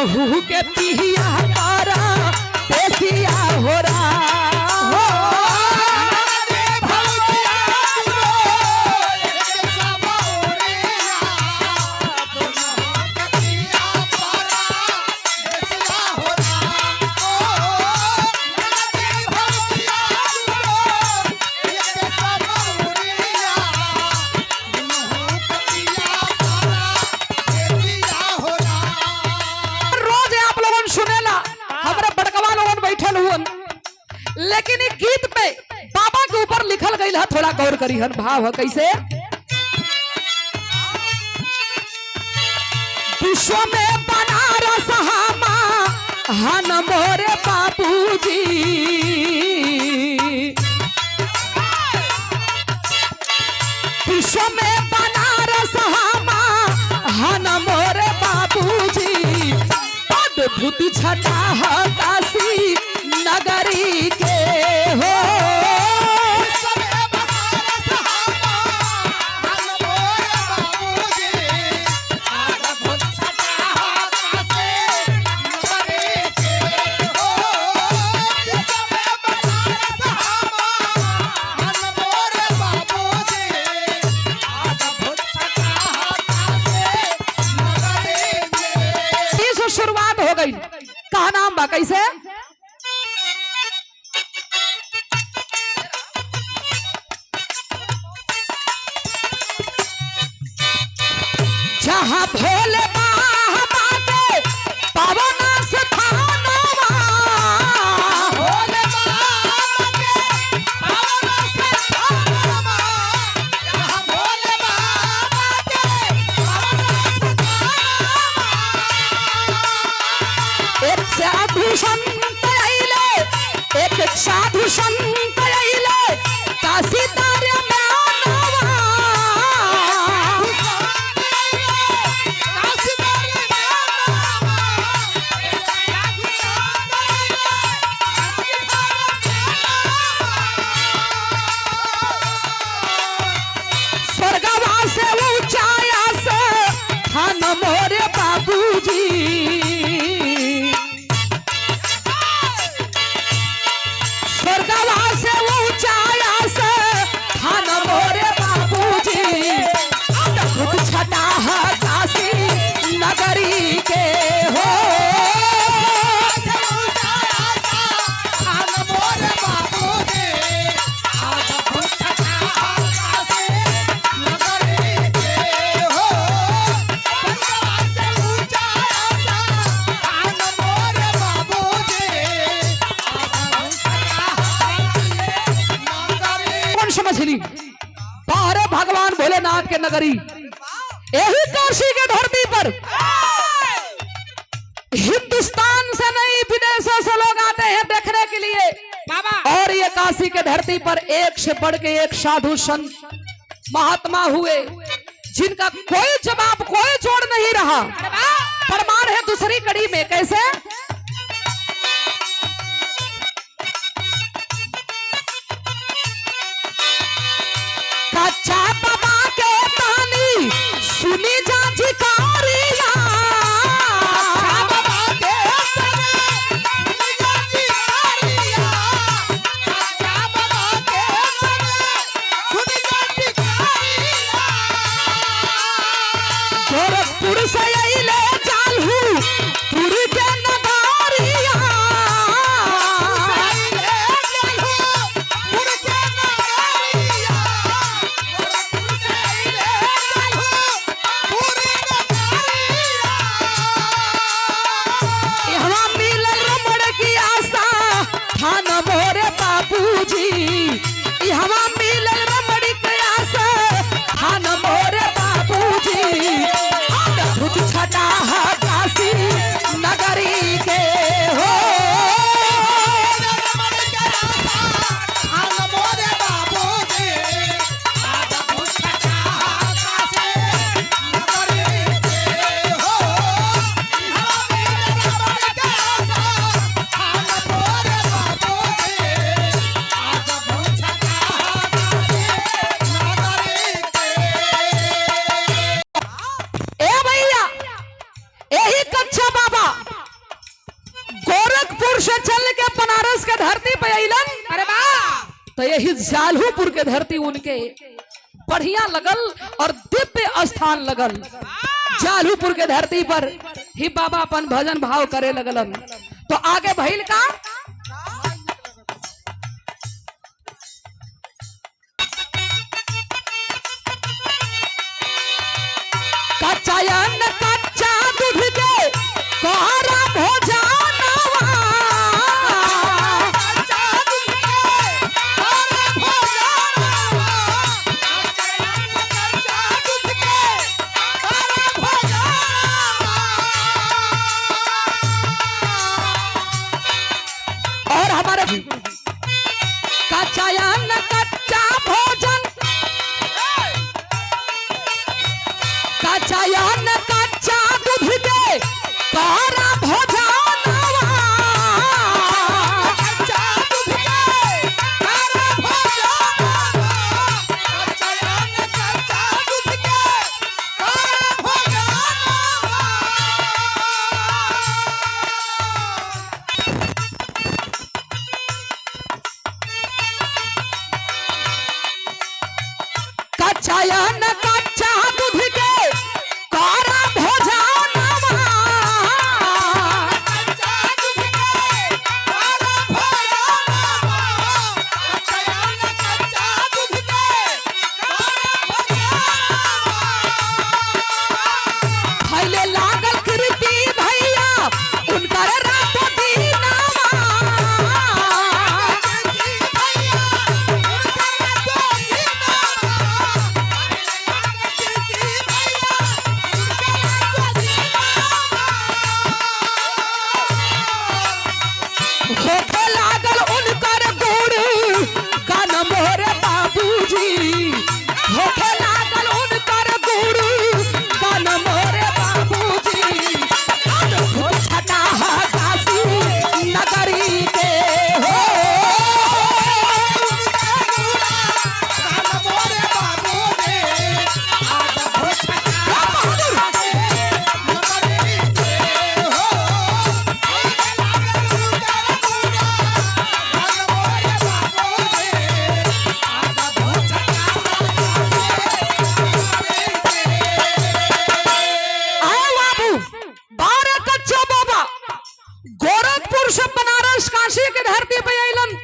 नहू के पिया तारा पेशिया हो रहा लेकिन इस गीत पे बाबा के ऊपर लिखल गई है, थोड़ा गौर करी हन। भाव है कैसे? विश्व में बनारस हमा हन मोरे बाबूजी, विश्व में बनारस हमा हन मोरे बाबूजी, अद्भुत छटा काशी नगरी के हो। शुरुआत हो गई, कहा नाम बा कैसे? जहाँ भोले बाबा के पावन स्थानवा, भोले बाबा के पावन स्थानवा, जहाँ भोले बाबा के पावन स्थानवा, एक साधु संत आइले, एक साधु संत आइले काशी तारे में मोरे बाबूजी, स्वर्गवा से ऊंचाया से थान मोरे बाबूजी, अद्भुत छटा काशी नगरी के हो। बाहरे भगवान भोलेनाथ के नगरी, यही काशी के धरती पर हिंदुस्तान से नहीं विदेशों से लोग आते हैं देखने के लिए बाबा। और ये काशी के धरती पर एक से बढ़ के एक साधु संत महात्मा हुए, जिनका कोई जवाब कोई जोड़ नहीं रहा। प्रमाण है दूसरी कड़ी में, कैसे? कच्चा बाबा के पानी सुनी जा जिकारिया, बाबा के पानी सुनी जा जिकारिया, कच्चा बाबा के पानी सुनी जा जिकारिया, गोरखपुर से आइले चालू पुरी के नगारिया, जौलपुर से चल के बनारस के धरती पे अइलन। अरे वाह, तो यही जालूपुर के धरती उनके बढ़िया लगल और दिव्य स्थान लगल। जालूपुर के धरती पर ही बाबा अपन भजन भाव करे लगलन। तो आगे भइल का कच्चायन कच्चा दूध के कोहरा भोजनवा, कच्चा दूध के कोहरा भोजनवा, कच्चा दूध के कोहरा भोजनवा। और हमारे कच्चायन कच्चा भोजन, कच्चायन कच्चा दूध के कोहरा भोजनवा, कच्चा दूध के कोहरा भोजनवा, कच्चायन कच्चा दूध के कोहरा भोजनवा। कच्चायन कच्चा दूध के कोहरा भोजनवा, कच्चा दूध के कोहरा भोजनवा, कच्चायन कच्चा दूध के कोहरा भोजनवा। खैले लागल कीर्ति भैया उनकर रातो दीनावा, होखे लागल उनकर गुड़ गान मोरे बाबूजी, होखे लागल उनकर गुड़ गान मोरे बाबूजी। अद्भुत छटा है काशी नगरी के हो, आए बाबू 12 कच्चा बाबा गोरखपुर से बनारस काशी के धरती पे अइलन।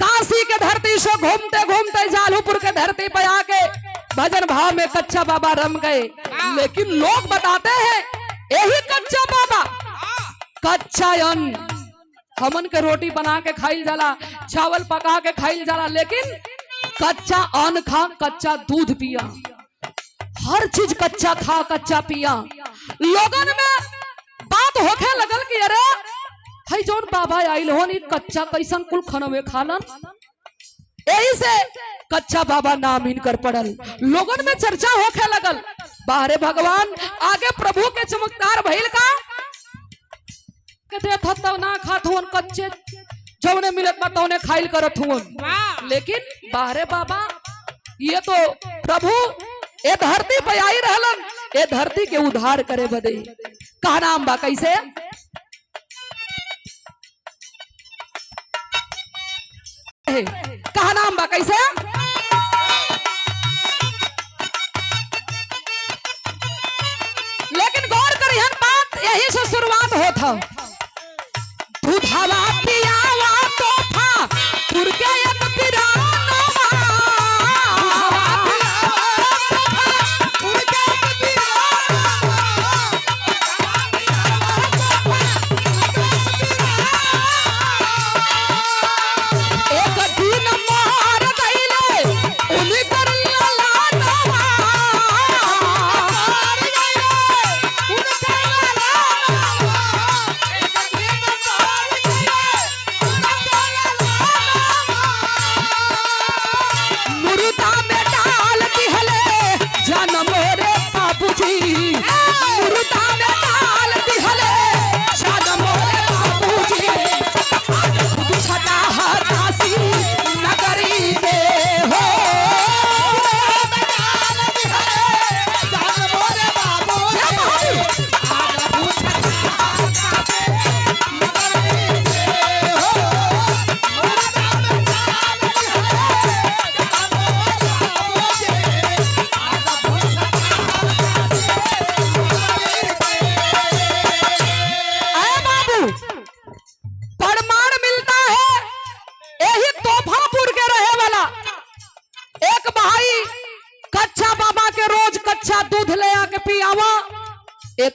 काशी के धरती से घूमते घूमते जालूपुर के धरती पे आके भजन भाव में कच्चा बाबा रम गए। लेकिन लोग बताते हैं यही कच्चा बाबा कच्चा अन्न हमन के रोटी बना के खाइल जाला, चावल पका के खाइल जाला, लेकिन कच्चा अन्न खा, कच्चा दूध पिया, हर चीज कच्चा खा कच्चा पिया। लोगन में बात होखे लगल कि अरे भाई जोन बाबा आइल हो नी कच्चा कैसन कुल खनवे खालन, यही से कच्चा बाबा नाम इनकर पड़ल। लोगन में चर्चा होखे लगल। बाहरे भगवान आगे प्रभु के चमत्कार भइल का कहते थत्ता ना खात हुन, कच्चे जौने मिलत बा तौने खाइल करत हुन। लेकिन बाहरे बाबा ये तो प्रभु ए धरती पे आई रहलन, ए धरती के उद्धार करे बदे। का नाम बा कैसे का नाम बा कैसे लेकिन गौर करिहन बात यही से शुरुआत होता। दूधावा पियावा तोहफा तुरके एक पिरानवा, एक दिन मार गइले उन्हीं कर लालानवा,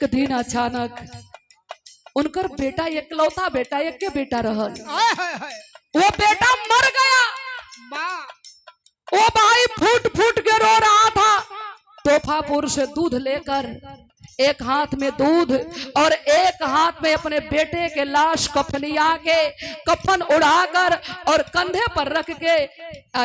दिन अचानक उनकर बेटा, एकलौता बेटा, एक के बेटा रहल, आय हाय हाय वो बेटा मर गया। वाह वो भाई फूट फूट के रो रहा था। तोहफापुर से दूध लेकर, एक हाथ में दूध और एक हाथ में अपने बेटे के लाश कफनिया के, कफन उड़ाकर और कंधे पर रख के,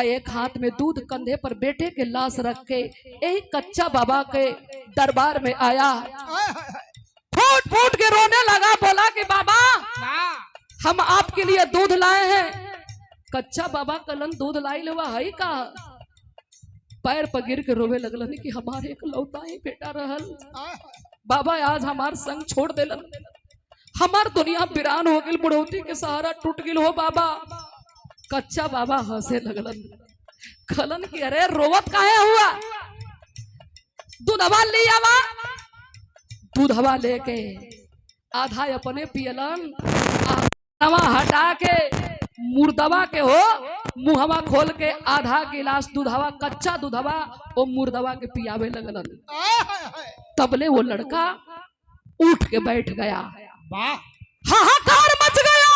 एक हाथ में दूध कंधे पर बेटे के लाश रख के यही कच्चा बाबा के दरबार में आया। आय हाय हाय फूट फूट के रोने लगा, बोला कि बाबा वाह हम आपके लिए दूध लाए हैं। कच्चा बाबा कलन दूध लाई लेवा है का, पैर पर गिर के रोवे लगलन कि हमारे एक लौता ही बेटा रहल, आय हाय बाबा आज हमार संग छोड़ देलन, हमार दुनिया वीरान हो गई, बुढ़ौती के सहारा टूट गिल हो बाबा। कच्चा बाबा हंसे लगलन, खलन की अरे रोवत काहे हुआ, दूधवा लिया वा। दूधवा लेके आधा अपने पियलन, आधा हटा के मुर्दवा के हो मुहवा खोल के आधा गिलास दूधवा, कच्चा दूधवा वो मुर्दवा के पियावे लगलन। आय हाय हाय तबले वो लड़का उठ के बैठ गया, वाह हाहाकार मच गया।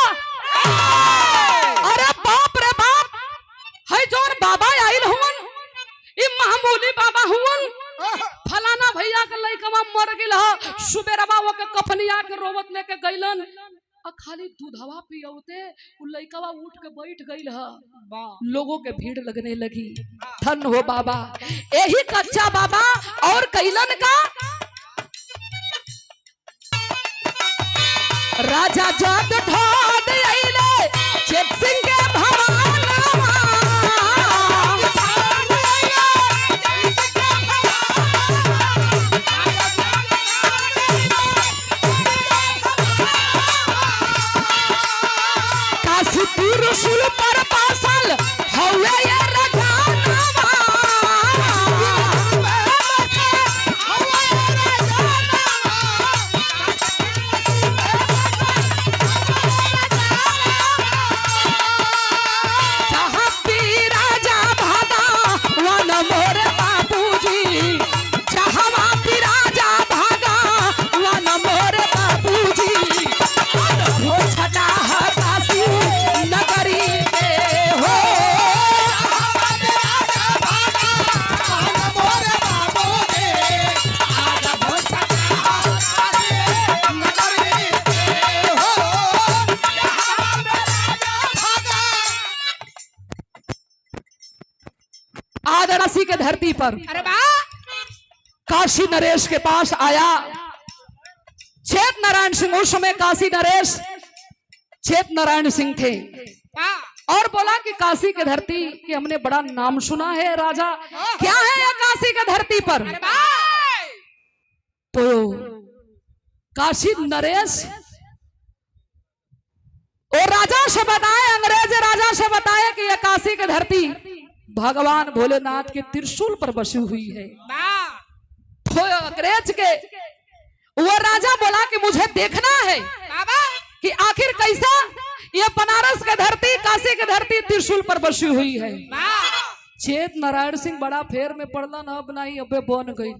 अरे बाप रे बाप, है जोन बाबा आइल हुवन, ई मामूली बाबा हुवन, फलाना भैया के लइकवा मर गिल ह। सुबेरवा वो के कफनिया के रोवत लेके गइलन, आ खाली दूधवा पियौते उ लइकवा उठ के बैठ गइल ह। वाह लोगों के भीड़ लगने लगी, धन हो बाबा। यही कच्चा बाबा और कैलन का राजा जात ढाड आइले, चेत सिंह के भवानवा। काशी त्रिशूल पर पासल हौवे ये रघानवा। जहाँ पी राजा भागा वन मोरे बाबूजी, जहाँ पी राजा भागा वन मोरे बाबूजी। वो छटा है काशी नगरी के हो, आदिवासी के धरती पर अरे वाह काशी नरेश के पास आया। चेत नारायण सिंह, उस समय काशी नरेश चेत नारायण सिंह थे, वाह और बोला कि काशी के धरती के हमने बड़ा नाम सुना है राजा, क्या है यह काशी के धरती पर। अरे वाह तो काशी नरेश और राजा से बताए, अंग्रेज राजा से बताए कि यह काशी की धरती भगवान भोलेनाथ के त्रिशूल पर बसी हुई है। वाह तो अंग्रेज के वो राजा बोला कि मुझे देखना है बाबा कि आखिर कैसा ये बनारस की धरती, काशी की धरती त्रिशूल पर बसी हुई है। वाह चेत नारायण सिंह बड़ा फेर में पड़ला न, अब नहीं अबे बन गई,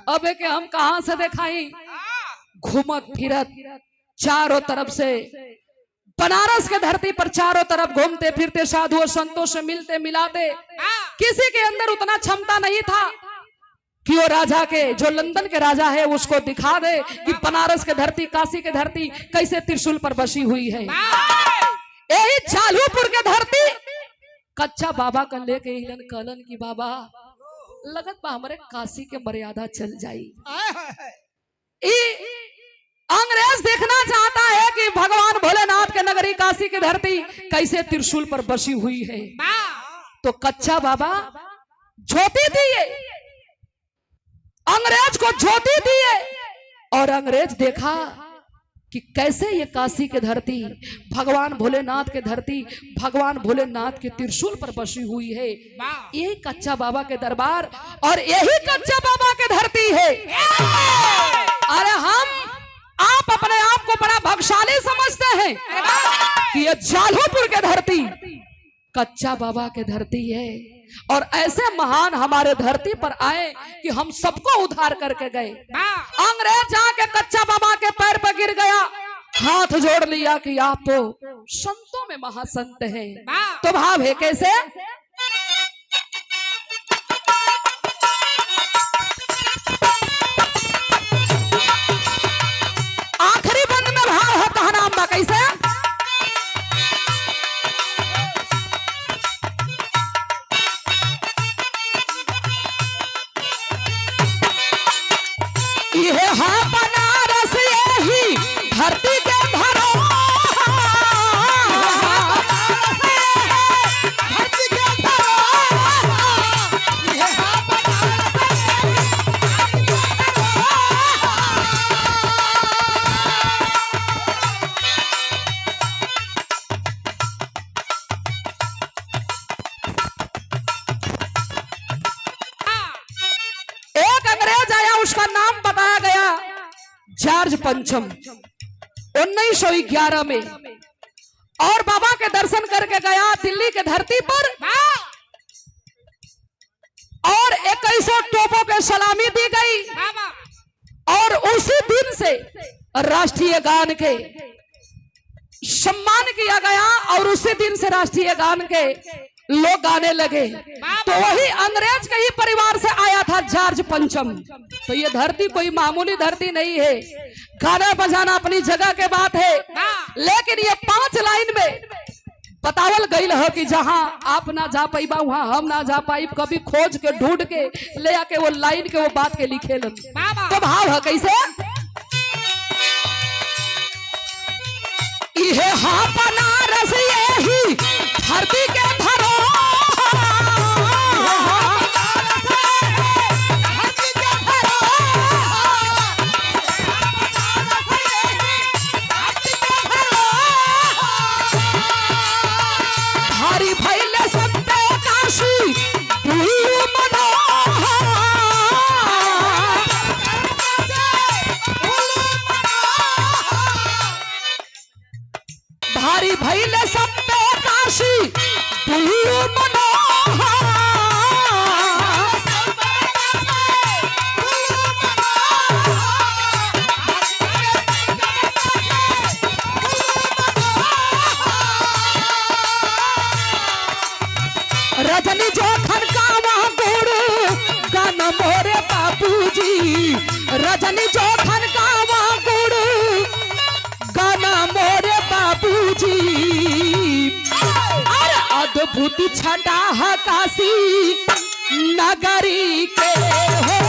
अबे के हम कहां से दिखाई। घूमत फिरत चारों तरफ से बनारस के धरती पर चारों तरफ घूमते फिरते, साधुओं संतों से मिलते मिलाते, किसी के अंदर उतना क्षमता नहीं था कि वो राजा के, जो लंदन के राजा है, उसको दिखा दे कि बनारस के धरती, काशी के धरती कैसे त्रिशूल पर बसी हुई है। यही चालूपुर के धरती कच्चा बाबा का लेके हिलन कलन की बाबा लगत बा हमारे काशी के मर्यादा चल जाई। अंग्रेज देखना चाहता है कि भगवान भोलेनाथ के नगरी काशी की धरती कैसे त्रिशूल पर बसी हुई है। तो कच्चा बाबा ज्योति दिए, अंग्रेज को ज्योति दिए, और अंग्रेज देखा कि कैसे ये काशी की धरती, भगवान भोलेनाथ के धरती, भगवान भोलेनाथ के त्रिशूल पर बसी हुई है। यही कच्चा बाबा के दरबार और यही कच्चा बाबा के धरती है। अरे आप अपने आप को बड़ा भाग्यशाली समझते हैं कि ये जालूपुर के धरती कच्चा बाबा के धरती है और ऐसे महान हमारे धरती पर आए कि हम सबको उद्धार करके गए। अंग्रेज जाके कच्चा बाबा के पैर पर गिर गया, हाथ जोड़ लिया कि आप तो संतों में महासंत हैं। तो भाव है कैसे? आखिरी बंद में भाव है कहना कैसे? ये हाँ बनारस यही धरती के उसका नाम बताया गया जॉर्ज पंचम 1911 में, और बाबा के दर्शन करके गया दिल्ली के धरती पर और 2100 तोपों के सलामी दी गई और उसी दिन से राष्ट्रीय गान के सम्मान किया गया और उसी दिन से राष्ट्रीय गान के लोग गाने लगे। तो वही अंग्रेज के ही परिवार से आया था जॉर्ज पंचम। तो ये धरती कोई मामूली धरती नहीं है, गाना बजाना अपनी जगह के बात है, लेकिन ये 5 लाइन में बतावल गई है कि जहां आप ना जा पाइबा वहां हम ना जा पाई, कभी खोज के ढूंढ के ले आके वो लाइन के वो बात के लिखे लन। तो भाव है कैसे? ये हाँ बनारस यही धरती के धरो भारी भैले सबे काशी भारी भैले सबे काशी रजनी जो खनकावा गुड़ गाना मोरे बाबूजी, रजनी जो खनकावा गुड़ गाना मोरे बाबूजी, अरे अद्भुत छटा काशी नगरी के हो।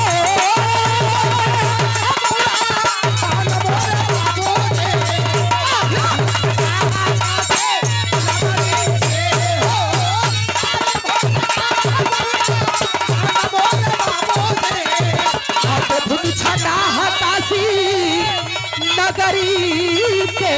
छटा काशी नगरी के